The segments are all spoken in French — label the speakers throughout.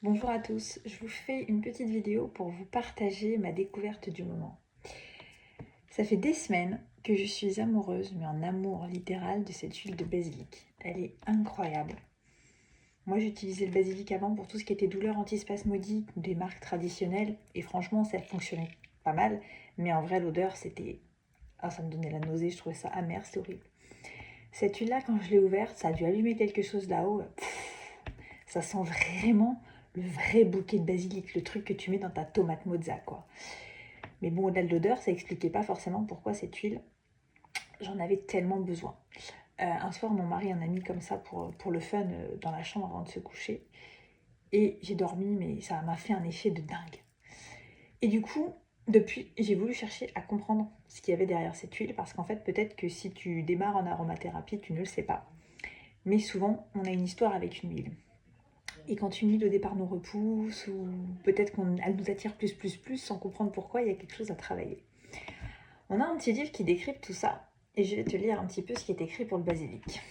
Speaker 1: Bonjour à tous, je vous fais une petite vidéo pour vous partager ma découverte du moment. Ça fait des semaines que je suis amoureuse, mais en amour littéral, de cette huile de basilic. Elle est incroyable. Moi j'utilisais le basilic avant pour tout ce qui était douleur antispasmodique ou des marques traditionnelles, et franchement ça fonctionnait pas mal, mais en vrai l'odeur c'était... Ah, ça me donnait la nausée, je trouvais ça amer, c'est horrible. Cette huile là, quand je l'ai ouverte, ça a dû allumer quelque chose là-haut. Ça sent vraiment le vrai bouquet de basilic, le truc que tu mets dans ta tomate mozza, quoi. Mais bon, au-delà de l'odeur, ça expliquait pas forcément pourquoi cette huile, j'en avais tellement besoin. Un soir, mon mari en a mis comme ça pour le fun dans la chambre avant de se coucher. Et j'ai dormi, mais ça m'a fait un effet de dingue. Et du coup, depuis, j'ai voulu chercher à comprendre ce qu'il y avait derrière cette huile, parce qu'en fait, peut-être que si tu démarres en aromathérapie, tu ne le sais pas. Mais souvent, on a une histoire avec une huile. Et quand une huile au départ nous repousse, ou peut-être qu'elle nous attire plus, sans comprendre pourquoi, il y a quelque chose à travailler. On a un petit livre qui décrypte tout ça, et je vais te lire un petit peu ce qui est écrit pour le basilic.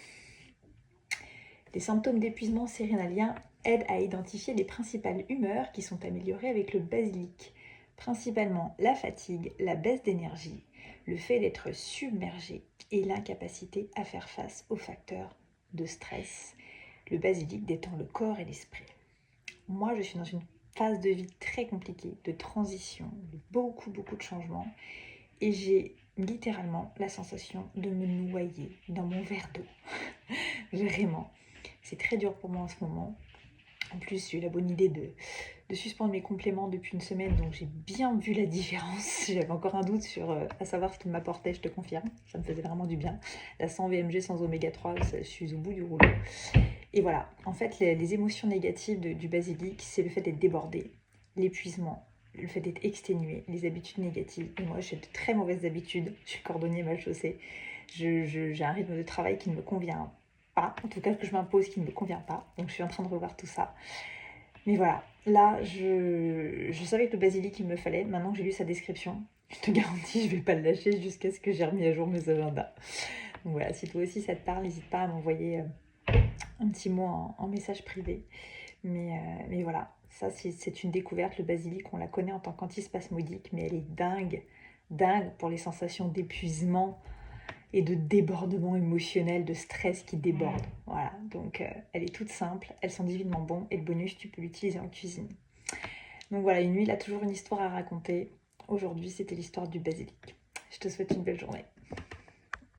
Speaker 1: Les symptômes d'épuisement cérénalien aident à identifier les principales humeurs qui sont améliorées avec le basilic. Principalement la fatigue, la baisse d'énergie, le fait d'être submergé et l'incapacité à faire face aux facteurs de stress. Le basilic détend le corps et l'esprit. Moi, je suis dans une phase de vie très compliquée, de transition, de beaucoup de changements. Et j'ai littéralement la sensation de me noyer dans mon verre d'eau. Vraiment. C'est très dur pour moi en ce moment. En plus, j'ai eu la bonne idée de suspendre mes compléments depuis une semaine, donc j'ai bien vu la différence. J'avais encore un doute sur à savoir ce qu'il m'apportait, je te confirme. Ça me faisait vraiment du bien. La 100 VMG sans oméga 3, je suis au bout du rouleau. Et voilà, en fait, les émotions négatives du basilic, c'est le fait d'être débordé, l'épuisement, le fait d'être exténué, les habitudes négatives. Et moi, j'ai de très mauvaises habitudes. Je suis cordonnier mal chaussé. J'ai un rythme de travail qui ne me convient pas, en tout cas que je m'impose qui ne me convient pas. Donc, je suis en train de revoir tout ça. Mais voilà, là, je savais que le basilic, il me fallait. Maintenant que j'ai lu sa description, je te garantis, je ne vais pas le lâcher jusqu'à ce que j'ai remis à jour mes agendas. Donc voilà, si toi aussi ça te parle, n'hésite pas à m'envoyer un petit mot en message privé. Mais voilà, ça c'est une découverte. Le basilic, on la connaît en tant qu'antispasmodique, mais elle est dingue pour les sensations d'épuisement et de débordement émotionnel, de stress qui déborde. Voilà, donc elle est toute simple, elle sent divinement bon, et le bonus, tu peux l'utiliser en cuisine. Donc voilà, une huile a toujours une histoire à raconter. Aujourd'hui, c'était l'histoire du basilic. Je te souhaite une belle journée.